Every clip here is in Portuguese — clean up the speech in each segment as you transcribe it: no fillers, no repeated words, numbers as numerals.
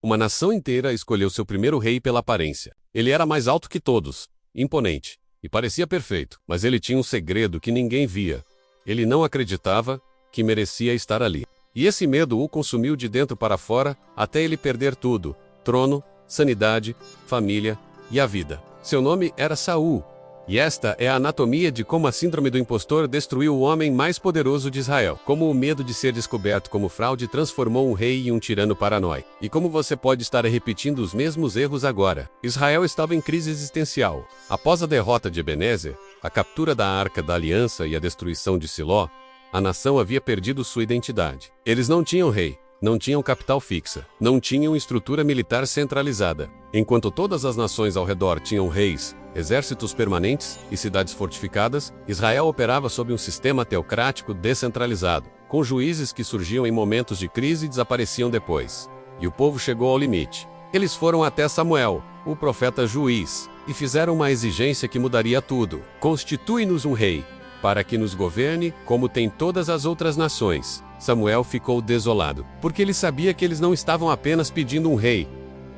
Uma nação inteira escolheu seu primeiro rei pela aparência. Ele era mais alto que todos, imponente, e parecia perfeito, mas ele tinha um segredo que ninguém via. Ele não acreditava que merecia estar ali. E esse medo o consumiu de dentro para fora, até ele perder tudo: trono, sanidade, família e a vida. Seu nome era Saul. E esta é a anatomia de como a síndrome do impostor destruiu o homem mais poderoso de Israel. Como o medo de ser descoberto como fraude transformou um rei em um tirano paranoico. E como você pode estar repetindo os mesmos erros agora. Israel estava em crise existencial. Após a derrota de Ebenezer, a captura da Arca da Aliança e a destruição de Siló, a nação havia perdido sua identidade. Eles não tinham rei. Não tinham capital fixa, não tinham estrutura militar centralizada. Enquanto todas as nações ao redor tinham reis, exércitos permanentes e cidades fortificadas, Israel operava sob um sistema teocrático descentralizado, com juízes que surgiam em momentos de crise e desapareciam depois. E o povo chegou ao limite. Eles foram até Samuel, o profeta juiz, e fizeram uma exigência que mudaria tudo. Constitui-nos um rei, para que nos governe como tem todas as outras nações. Samuel ficou desolado, porque ele sabia que eles não estavam apenas pedindo um rei,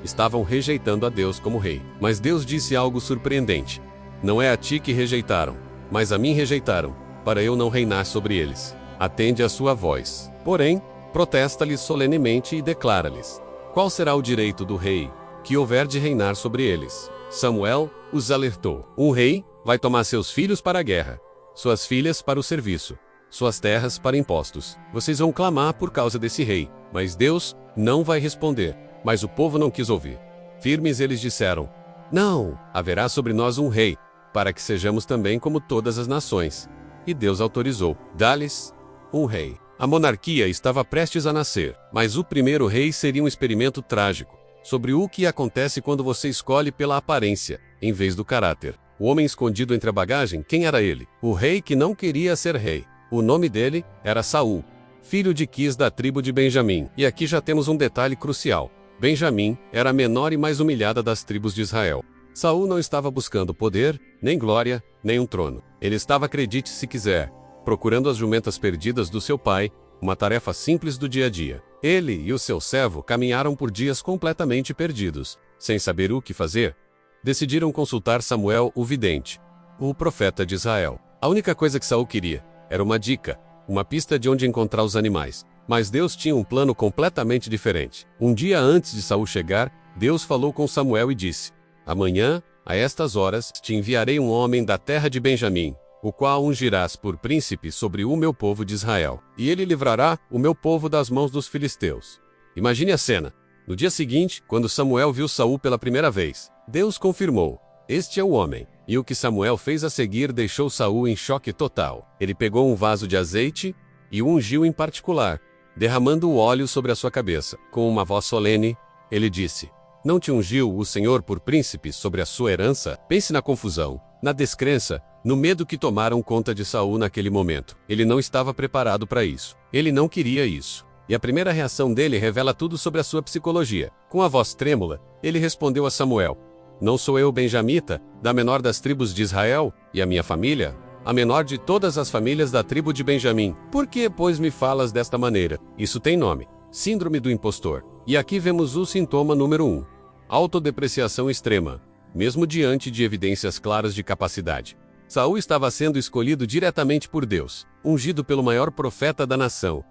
estavam rejeitando a Deus como rei. Mas Deus disse algo surpreendente: não é a ti que rejeitaram, mas a mim rejeitaram, para eu não reinar sobre eles. Atende à sua voz. Porém, protesta-lhes solenemente e declara-lhes: qual será o direito do rei que houver de reinar sobre eles? Samuel os alertou: um rei vai tomar seus filhos para a guerra, suas filhas para o serviço, suas terras para impostos. Vocês vão clamar por causa desse rei, mas Deus não vai responder. Mas o povo não quis ouvir. Firmes eles disseram: não, haverá sobre nós um rei, para que sejamos também como todas as nações. E Deus autorizou. Dá-lhes um rei. A monarquia estava prestes a nascer, mas o primeiro rei seria um experimento trágico, sobre o que acontece quando você escolhe pela aparência, em vez do caráter. O homem escondido entre a bagagem, quem era ele? O rei que não queria ser rei. O nome dele era Saul, filho de Quis da tribo de Benjamim. E aqui já temos um detalhe crucial. Benjamim era a menor e mais humilhada das tribos de Israel. Saul não estava buscando poder, nem glória, nem um trono. Ele estava, acredite se quiser, procurando as jumentas perdidas do seu pai, uma tarefa simples do dia a dia. Ele e o seu servo caminharam por dias completamente perdidos. Sem saber o que fazer, decidiram consultar Samuel, o vidente, o profeta de Israel. A única coisa que Saul queria era uma dica, uma pista de onde encontrar os animais. Mas Deus tinha um plano completamente diferente. Um dia antes de Saul chegar, Deus falou com Samuel e disse: amanhã, a estas horas, te enviarei um homem da terra de Benjamim, o qual ungirás por príncipe sobre o meu povo de Israel. E ele livrará o meu povo das mãos dos filisteus. Imagine a cena. No dia seguinte, quando Samuel viu Saul pela primeira vez, Deus confirmou: este é o homem. E o que Samuel fez a seguir deixou Saul em choque total. Ele pegou um vaso de azeite e o ungiu em particular, derramando o óleo sobre a sua cabeça. Com uma voz solene, ele disse: não te ungiu o Senhor por príncipe sobre a sua herança? Pense na confusão, na descrença, no medo que tomaram conta de Saul naquele momento. Ele não estava preparado para isso. Ele não queria isso. E a primeira reação dele revela tudo sobre a sua psicologia. Com a voz trêmula, ele respondeu a Samuel: não sou eu benjamita, da menor das tribos de Israel, e a minha família, a menor de todas as famílias da tribo de Benjamim? Por que, pois, me falas desta maneira? Isso tem nome: síndrome do impostor. E aqui vemos o sintoma número 1. Autodepreciação extrema, mesmo diante de evidências claras de capacidade. Saul estava sendo escolhido diretamente por Deus, ungido pelo maior profeta da nação.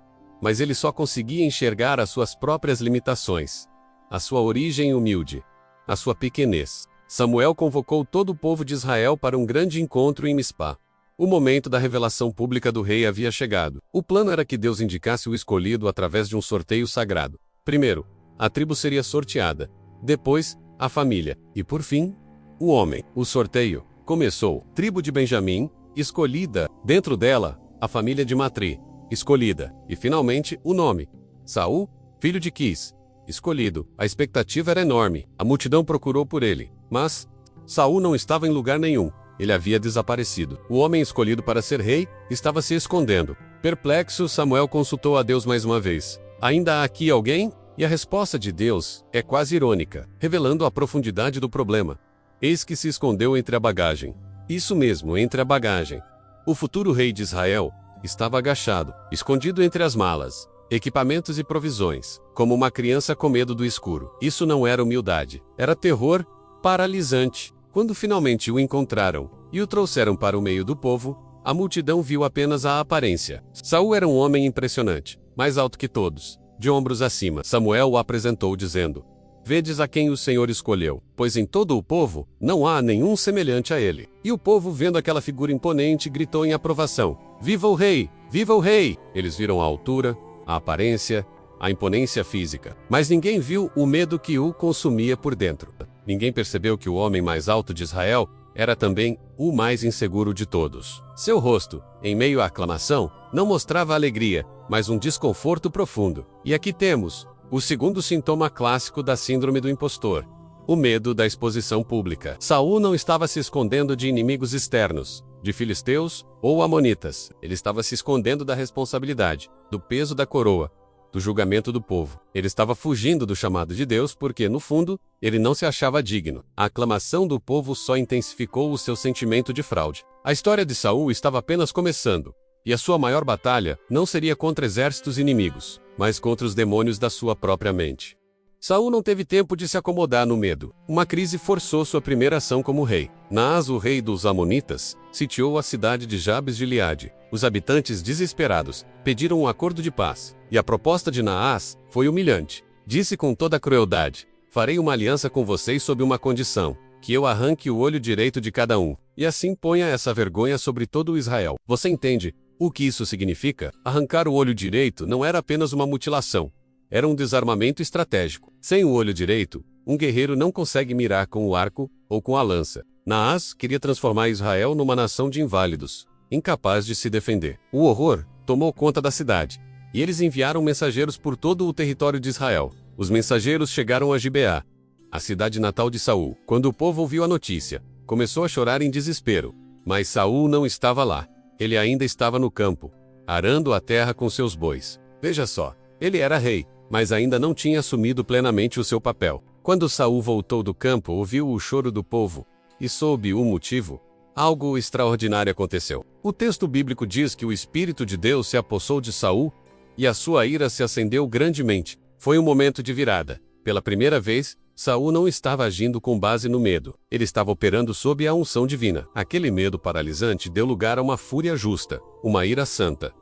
Mas ele só conseguia enxergar as suas próprias limitações, a sua origem humilde, a sua pequenez. Samuel convocou todo o povo de Israel para um grande encontro em Mispa. O momento da revelação pública do rei havia chegado. O plano era que Deus indicasse o escolhido através de um sorteio sagrado. Primeiro, a tribo seria sorteada. Depois, a família. E por fim, o homem. O sorteio começou. Tribo de Benjamim, escolhida. Dentro dela, a família de Matri, escolhida. E finalmente, o nome: Saul, filho de Quis, escolhido. A expectativa era enorme. A multidão procurou por ele. Mas Saul não estava em lugar nenhum. Ele havia desaparecido. O homem escolhido para ser rei estava se escondendo. Perplexo, Samuel consultou a Deus mais uma vez: ainda há aqui alguém? E a resposta de Deus é quase irônica, revelando a profundidade do problema. Eis que se escondeu entre a bagagem. Isso mesmo, entre a bagagem. O futuro rei de Israel estava agachado, escondido entre as malas. equipamentos e provisões, como uma criança com medo do escuro. Isso não era humildade, era terror paralisante. Quando finalmente o encontraram e o trouxeram para o meio do povo, a multidão viu apenas a aparência. Saul era um homem impressionante, mais alto que todos, de ombros acima. Samuel o apresentou dizendo: Vedes a quem o Senhor escolheu, pois em todo o povo não há nenhum semelhante a ele. E o povo, vendo aquela figura imponente, gritou em aprovação: Viva o rei! Viva o rei! Eles viram a altura, a aparência, a imponência física, mas ninguém viu o medo que o consumia por dentro. Ninguém percebeu que o homem mais alto de Israel era também o mais inseguro de todos. Seu rosto, em meio à aclamação, não mostrava alegria, mas um desconforto profundo. E aqui temos o segundo sintoma clássico da síndrome do impostor: o medo da exposição pública. Saul não estava se escondendo de inimigos externos, de filisteus ou amonitas. Ele estava se escondendo da responsabilidade, do peso da coroa, do julgamento do povo. Ele estava fugindo do chamado de Deus porque, no fundo, ele não se achava digno. A aclamação do povo só intensificou o seu sentimento de fraude. A história de Saul estava apenas começando, e a sua maior batalha não seria contra exércitos inimigos, mas contra os demônios da sua própria mente. Saul não teve tempo de se acomodar no medo. Uma crise forçou sua primeira ação como rei. Naás, o rei dos Amonitas, sitiou a cidade de Jabes de Gileade. Os habitantes, desesperados, pediram um acordo de paz. E a proposta de Naás foi humilhante. Disse com toda a crueldade: Farei uma aliança com vocês sob uma condição: que eu arranque o olho direito de cada um, e assim ponha essa vergonha sobre todo o Israel. Você entende o que isso significa? Arrancar o olho direito não era apenas uma mutilação. Era um desarmamento estratégico. Sem o olho direito, um guerreiro não consegue mirar com o arco ou com a lança. Naás queria transformar Israel numa nação de inválidos, incapaz de se defender. O horror tomou conta da cidade, e eles enviaram mensageiros por todo o território de Israel. Os mensageiros chegaram a Gibeá, a cidade natal de Saul. Quando o povo ouviu a notícia, começou a chorar em desespero. Mas Saul não estava lá. Ele ainda estava no campo, arando a terra com seus bois. Veja só, ele era rei, mas ainda não tinha assumido plenamente o seu papel. Quando Saul voltou do campo, ouviu o choro do povo e soube o motivo. Algo extraordinário aconteceu. O texto bíblico diz que o Espírito de Deus se apossou de Saul e a sua ira se acendeu grandemente. Foi um momento de virada. Pela primeira vez, Saul não estava agindo com base no medo. Ele estava operando sob a unção divina. Aquele medo paralisante deu lugar a uma fúria justa, uma ira santa.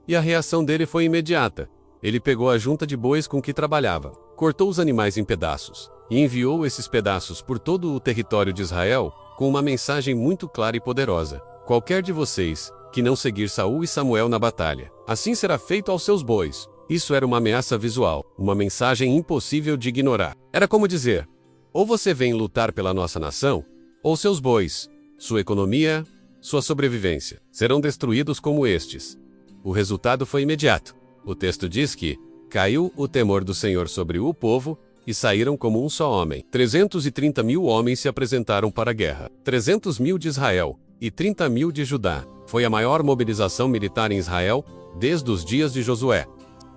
E a reação dele foi imediata. Ele pegou a junta de bois com que trabalhava, cortou os animais em pedaços e enviou esses pedaços por todo o território de Israel com uma mensagem muito clara e poderosa: qualquer de vocês que não seguir Saul e Samuel na batalha, assim será feito aos seus bois. Isso era uma ameaça visual, uma mensagem impossível de ignorar. Era como dizer: ou você vem lutar pela nossa nação, ou seus bois, sua economia, sua sobrevivência serão destruídos como estes. O resultado foi imediato. O texto diz que caiu o temor do Senhor sobre o povo e saíram como um só homem. 330.000 homens se apresentaram para a guerra. 300.000 de Israel e 30.000 de Judá. Foi a maior mobilização militar em Israel desde os dias de Josué.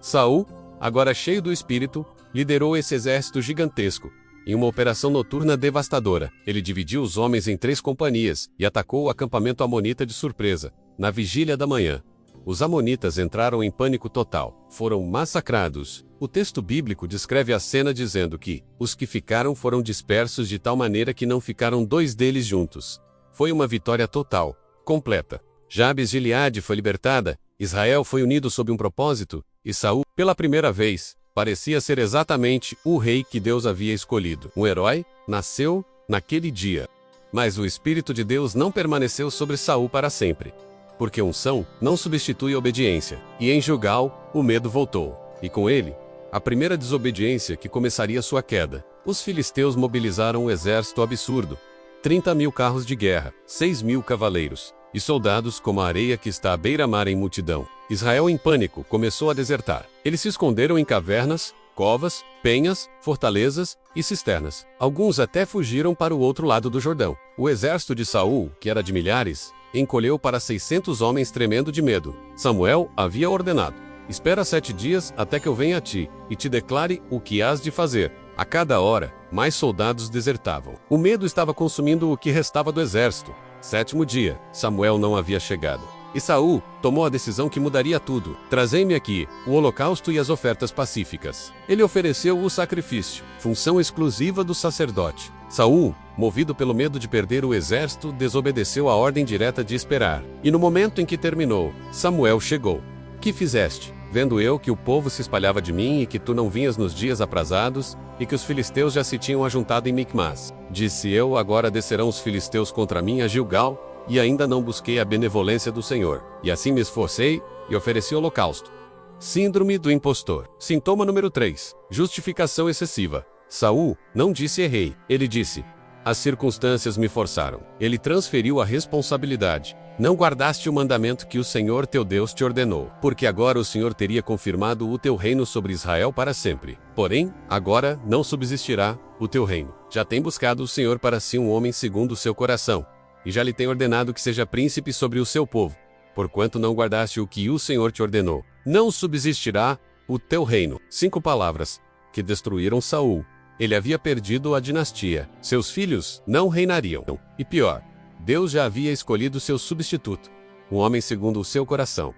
Saul, agora cheio do espírito, liderou esse exército gigantesco. Em uma operação noturna devastadora, ele dividiu os homens em 3 companhias e atacou o acampamento amonita de surpresa, na vigília da manhã. Os amonitas entraram em pânico total. Foram massacrados. O texto bíblico descreve a cena dizendo que os que ficaram foram dispersos de tal maneira que não ficaram 2 deles juntos. Foi uma vitória total, completa. Jabes de Gileade foi libertada, Israel foi unido sob um propósito, e Saul, pela primeira vez, parecia ser exatamente o rei que Deus havia escolhido. Um herói nasceu naquele dia. Mas o Espírito de Deus não permaneceu sobre Saul para sempre. Porque unção não substitui obediência. E em Gilgal, o medo voltou. E com ele, a primeira desobediência que começaria sua queda. Os filisteus mobilizaram um exército absurdo. 30.000 carros de guerra, 6.000 cavaleiros, e soldados como a areia que está à beira-mar em multidão. Israel, em pânico, começou a desertar. Eles se esconderam em cavernas, covas, penhas, fortalezas e cisternas. Alguns até fugiram para o outro lado do Jordão. O exército de Saul, que era de milhares, encolheu para 600 homens tremendo de medo. Samuel havia ordenado: espera 7 dias até que eu venha a ti, e te declare o que hás de fazer. A cada hora, mais soldados desertavam. O medo estava consumindo o que restava do exército. 7º dia, Samuel não havia chegado. E Saul tomou a decisão que mudaria tudo. Trazei-me aqui o holocausto e as ofertas pacíficas. Ele ofereceu o sacrifício, função exclusiva do sacerdote. Saul, movido pelo medo de perder o exército, desobedeceu a ordem direta de esperar. E no momento em que terminou, Samuel chegou. Que fizeste? Vendo eu que o povo se espalhava de mim e que tu não vinhas nos dias aprazados, e que os filisteus já se tinham ajuntado em Micmas. Disse eu, agora descerão os filisteus contra mim a Gilgal, e ainda não busquei a benevolência do Senhor. E assim me esforcei, e ofereci holocausto. Síndrome do impostor. Sintoma número 3. Justificação excessiva. Saul não disse errei, ele disse: as circunstâncias me forçaram. Ele transferiu a responsabilidade. Não guardaste o mandamento que o Senhor teu Deus te ordenou, porque agora o Senhor teria confirmado o teu reino sobre Israel para sempre. Porém, agora não subsistirá o teu reino. Já tem buscado o Senhor para si um homem segundo o seu coração, e já lhe tem ordenado que seja príncipe sobre o seu povo. Porquanto não guardaste o que o Senhor te ordenou, não subsistirá o teu reino. 5 palavras que destruíram Saul. Ele havia perdido a dinastia. Seus filhos não reinariam. E pior, Deus já havia escolhido seu substituto, um homem segundo o seu coração.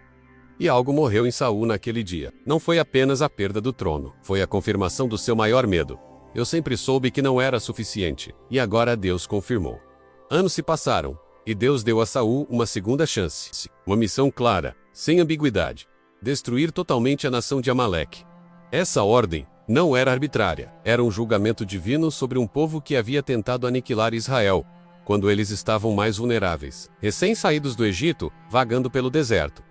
E algo morreu em Saul naquele dia. Não foi apenas a perda do trono, foi a confirmação do seu maior medo. Eu sempre soube que não era suficiente, e agora Deus confirmou. Anos se passaram, e Deus deu a Saul uma segunda chance. Uma missão clara, sem ambiguidade: destruir totalmente a nação de Amaleque. Essa ordem não era arbitrária, era um julgamento divino sobre um povo que havia tentado aniquilar Israel, quando eles estavam mais vulneráveis, recém-saídos do Egito, vagando pelo deserto.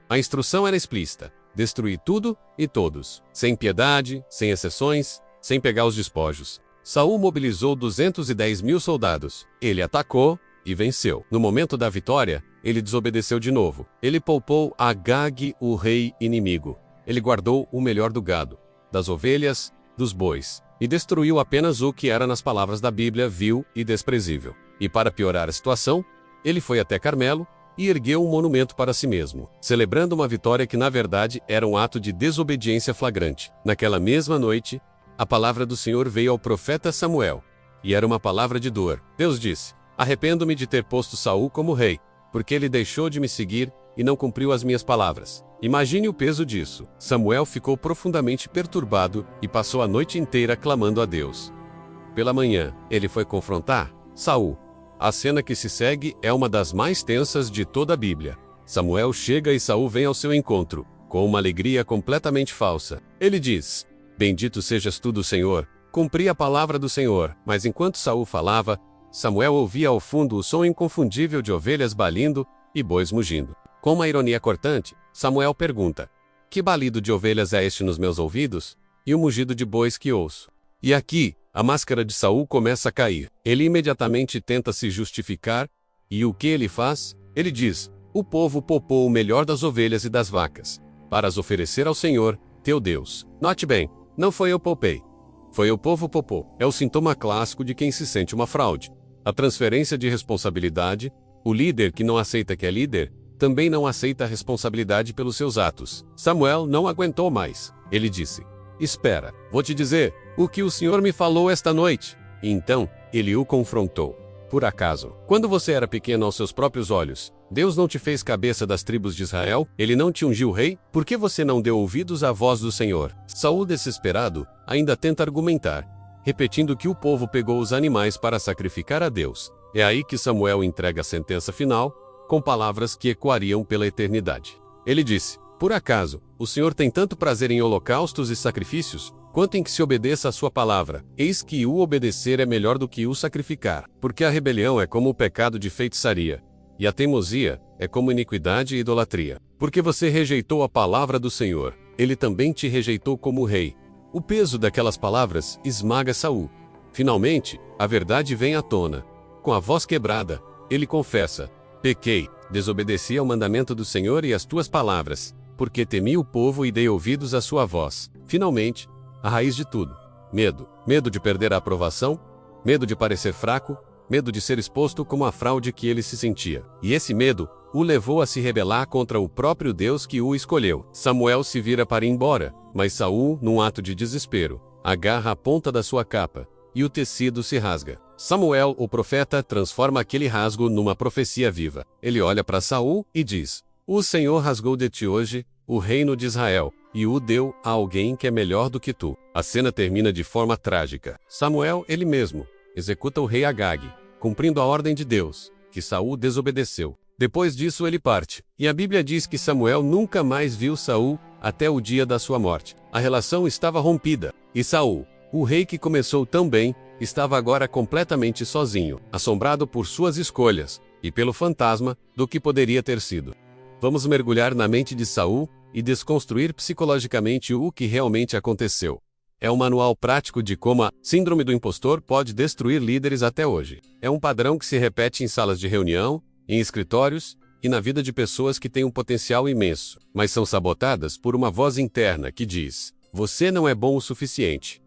A instrução era explícita: destruir tudo e todos, sem piedade, sem exceções, sem pegar os despojos. Saul mobilizou 210.000 soldados. Ele atacou e venceu. No momento da vitória, ele desobedeceu de novo. Ele poupou Agag, o rei inimigo. Ele guardou o melhor do gado, das ovelhas, dos bois, e destruiu apenas o que era, nas palavras da Bíblia, vil e desprezível. E para piorar a situação, ele foi até Carmelo e ergueu um monumento para si mesmo, celebrando uma vitória que na verdade era um ato de desobediência flagrante. Naquela mesma noite, a palavra do Senhor veio ao profeta Samuel, e era uma palavra de dor. Deus disse: arrependo-me de ter posto Saul como rei, porque ele deixou de me seguir e não cumpriu as minhas palavras. Imagine o peso disso. Samuel ficou profundamente perturbado e passou a noite inteira clamando a Deus. Pela manhã, ele foi confrontar Saul. A cena que se segue é uma das mais tensas de toda a Bíblia. Samuel chega e Saul vem ao seu encontro, com uma alegria completamente falsa. Ele diz: bendito sejas tu do Senhor, cumpri a palavra do Senhor. Mas enquanto Saul falava, Samuel ouvia ao fundo o som inconfundível de ovelhas balindo e bois mugindo. Com uma ironia cortante, Samuel pergunta: que balido de ovelhas é este nos meus ouvidos? E o mugido de bois que ouço? E aqui, a máscara de Saul começa a cair. Ele imediatamente tenta se justificar, e o que ele faz? Ele diz: o povo poupou o melhor das ovelhas e das vacas, para as oferecer ao Senhor, teu Deus. Note bem, não foi eu poupei. Foi o povo poupou. É o sintoma clássico de quem se sente uma fraude. A transferência de responsabilidade. O líder que não aceita que é líder, também não aceita a responsabilidade pelos seus atos. Samuel não aguentou mais. Ele disse: espera, vou te dizer o que o Senhor me falou esta noite. E então, ele o confrontou. Por acaso, quando você era pequeno aos seus próprios olhos, Deus não te fez cabeça das tribos de Israel? Ele não te ungiu rei? Por que você não deu ouvidos à voz do Senhor? Saul, desesperado, ainda tenta argumentar, repetindo que o povo pegou os animais para sacrificar a Deus. É aí que Samuel entrega a sentença final, com palavras que ecoariam pela eternidade. Ele disse: por acaso, o Senhor tem tanto prazer em holocaustos e sacrifícios, quanto em que se obedeça a sua palavra? Eis que o obedecer é melhor do que o sacrificar, porque a rebelião é como o pecado de feitiçaria, e a teimosia é como iniquidade e idolatria. Porque você rejeitou a palavra do Senhor, ele também te rejeitou como rei. O peso daquelas palavras esmaga Saul. Finalmente, a verdade vem à tona. Com a voz quebrada, ele confessa: pequei, desobedeci ao mandamento do Senhor e às tuas palavras, porque temi o povo e dei ouvidos à sua voz. Finalmente, a raiz de tudo: medo. Medo de perder a aprovação, medo de parecer fraco, medo de ser exposto como a fraude que ele se sentia. E esse medo o levou a se rebelar contra o próprio Deus que o escolheu. Samuel se vira para ir embora, mas Saul, num ato de desespero, agarra a ponta da sua capa, e o tecido se rasga. Samuel, o profeta, transforma aquele rasgo numa profecia viva. Ele olha para Saul e diz: O Senhor rasgou de ti hoje o reino de Israel, e o deu a alguém que é melhor do que tu. A cena termina de forma trágica. Samuel, ele mesmo, executa o rei Agag, cumprindo a ordem de Deus, que Saul desobedeceu. Depois disso ele parte, e a Bíblia diz que Samuel nunca mais viu Saul até o dia da sua morte. A relação estava rompida, e Saul, o rei que começou tão bem, estava agora completamente sozinho, assombrado por suas escolhas, e pelo fantasma do que poderia ter sido. Vamos mergulhar na mente de Saul e desconstruir psicologicamente o que realmente aconteceu. É um manual prático de como a síndrome do impostor pode destruir líderes até hoje. É um padrão que se repete em salas de reunião, em escritórios e na vida de pessoas que têm um potencial imenso, mas são sabotadas por uma voz interna que diz: você não é bom o suficiente.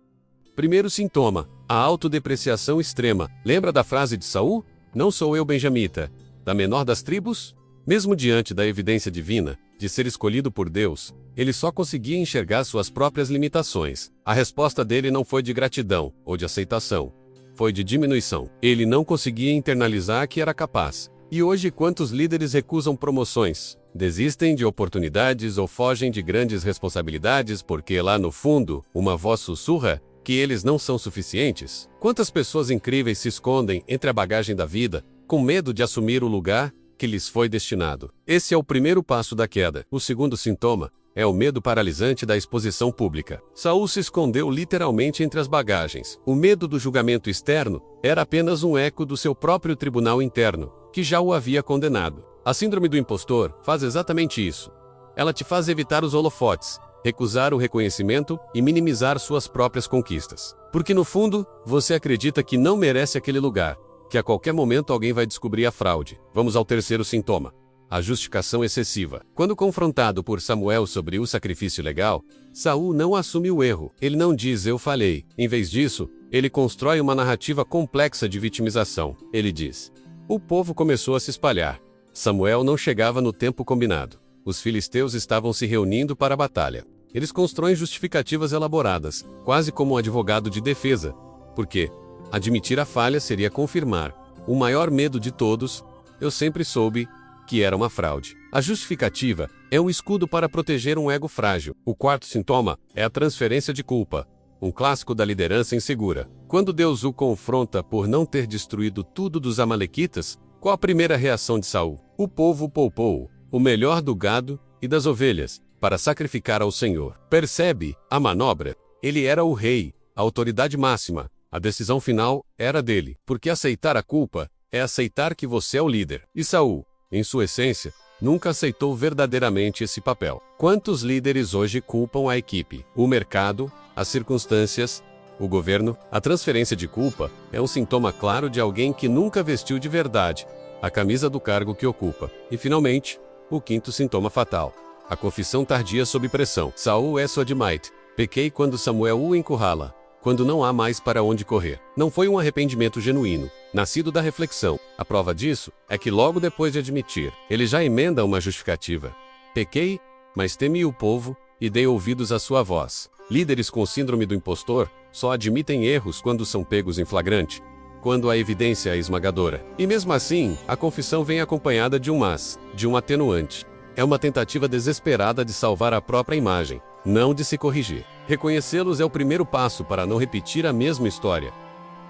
Primeiro sintoma, a autodepreciação extrema. Lembra da frase de Saul? Não sou eu benjamita, da menor das tribos? Mesmo diante da evidência divina, de ser escolhido por Deus, ele só conseguia enxergar suas próprias limitações. A resposta dele não foi de gratidão ou de aceitação. Foi de diminuição. Ele não conseguia internalizar que era capaz. E hoje quantos líderes recusam promoções, desistem de oportunidades ou fogem de grandes responsabilidades porque lá no fundo, uma voz sussurra que eles não são suficientes? Quantas pessoas incríveis se escondem entre a bagagem da vida, com medo de assumir o lugar que lhes foi destinado? Esse é o primeiro passo da queda. O segundo sintoma é o medo paralisante da exposição pública. Saul se escondeu literalmente entre as bagagens. O medo do julgamento externo era apenas um eco do seu próprio tribunal interno, que já o havia condenado. A síndrome do impostor faz exatamente isso. Ela te faz evitar os holofotes, recusar o reconhecimento e minimizar suas próprias conquistas. Porque no fundo, você acredita que não merece aquele lugar, que a qualquer momento alguém vai descobrir a fraude. Vamos ao terceiro sintoma: a justificação excessiva. Quando confrontado por Samuel sobre o sacrifício legal, Saul não assume o erro. Ele não diz eu falhei. Em vez disso, ele constrói uma narrativa complexa de vitimização. Ele diz: o povo começou a se espalhar. Samuel não chegava no tempo combinado. Os filisteus estavam se reunindo para a batalha. Eles constroem justificativas elaboradas, quase como um advogado de defesa. Por quê? Admitir a falha seria confirmar o maior medo de todos: eu sempre soube que era uma fraude. A justificativa é um escudo para proteger um ego frágil. O quarto sintoma é a transferência de culpa, um clássico da liderança insegura. Quando Deus o confronta por não ter destruído tudo dos amalequitas, qual a primeira reação de Saul? O povo poupou o melhor do gado e das ovelhas para sacrificar ao Senhor. Percebe a manobra? Ele era o rei, a autoridade máxima. A decisão final era dele, porque aceitar a culpa é aceitar que você é o líder. E Saul, em sua essência, nunca aceitou verdadeiramente esse papel. Quantos líderes hoje culpam a equipe, o mercado, as circunstâncias, o governo? A transferência de culpa é um sintoma claro de alguém que nunca vestiu de verdade a camisa do cargo que ocupa. E finalmente, o quinto sintoma fatal: a confissão tardia sob pressão. Saul é Sodimite. Pequei quando Samuel o encurrala, quando não há mais para onde correr. Não foi um arrependimento genuíno, nascido da reflexão. A prova disso é que logo depois de admitir, ele já emenda uma justificativa: pequei, mas temi o povo e dei ouvidos à sua voz. Líderes com síndrome do impostor só admitem erros quando são pegos em flagrante, quando a evidência é esmagadora. E mesmo assim, a confissão vem acompanhada de um mas, de um atenuante. É uma tentativa desesperada de salvar a própria imagem, não de se corrigir. Reconhecê-los é o primeiro passo para não repetir a mesma história.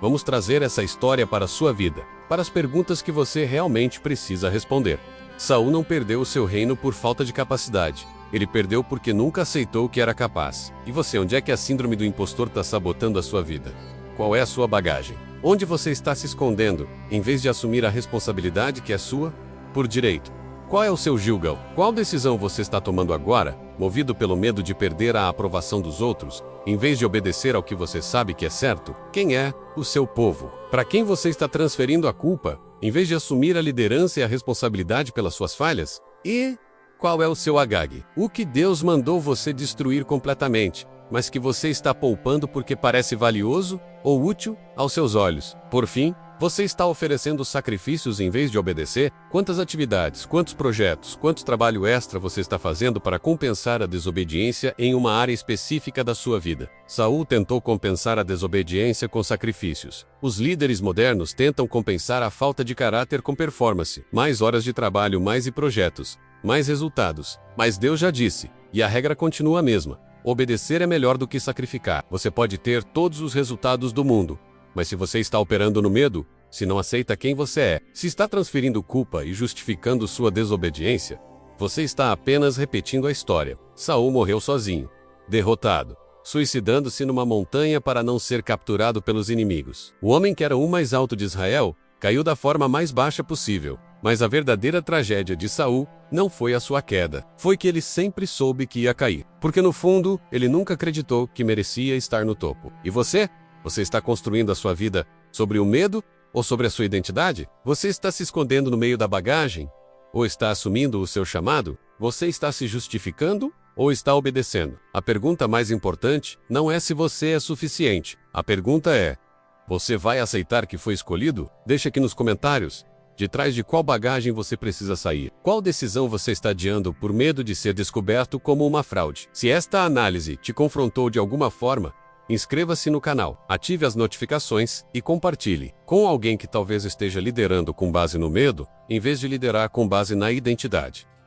Vamos trazer essa história para a sua vida, para as perguntas que você realmente precisa responder. Saul não perdeu o seu reino por falta de capacidade. Ele perdeu porque nunca aceitou que era capaz. E você, onde é que a síndrome do impostor está sabotando a sua vida? Qual é a sua bagagem? Onde você está se escondendo, em vez de assumir a responsabilidade que é sua, por direito? Qual é o seu Gilgal? Qual decisão você está tomando agora, movido pelo medo de perder a aprovação dos outros, em vez de obedecer ao que você sabe que é certo? Quem é o seu povo? Para quem você está transferindo a culpa, em vez de assumir a liderança e a responsabilidade pelas suas falhas? E qual é o seu Agag? O que Deus mandou você destruir completamente, mas que você está poupando porque parece valioso ou útil aos seus olhos? Por fim, você está oferecendo sacrifícios em vez de obedecer? Quantas atividades, quantos projetos, quanto trabalho extra você está fazendo para compensar a desobediência em uma área específica da sua vida? Saul tentou compensar a desobediência com sacrifícios. Os líderes modernos tentam compensar a falta de caráter com performance, mais horas de trabalho, mais e projetos. mais resultados. Mas Deus já disse, e a regra continua a mesma. Obedecer é melhor do que sacrificar. Você pode ter todos os resultados do mundo, mas se você está operando no medo, se não aceita quem você é, se está transferindo culpa e justificando sua desobediência, você está apenas repetindo a história. Saul morreu sozinho, derrotado, suicidando-se numa montanha para não ser capturado pelos inimigos. O homem que era o mais alto de Israel caiu da forma mais baixa possível. Mas a verdadeira tragédia de Saul não foi a sua queda. Foi que ele sempre soube que ia cair. Porque no fundo, ele nunca acreditou que merecia estar no topo. E você? Você está construindo a sua vida sobre o medo ou sobre a sua identidade? Você está se escondendo no meio da bagagem? Ou está assumindo o seu chamado? Você está se justificando ou está obedecendo? A pergunta mais importante não é se você é suficiente. A pergunta é: você vai aceitar que foi escolhido? Deixe aqui nos comentários. De trás de qual bagagem você precisa sair? Qual decisão você está adiando por medo de ser descoberto como uma fraude? Se esta análise te confrontou de alguma forma, inscreva-se no canal, ative as notificações e compartilhe com alguém que talvez esteja liderando com base no medo, em vez de liderar com base na identidade.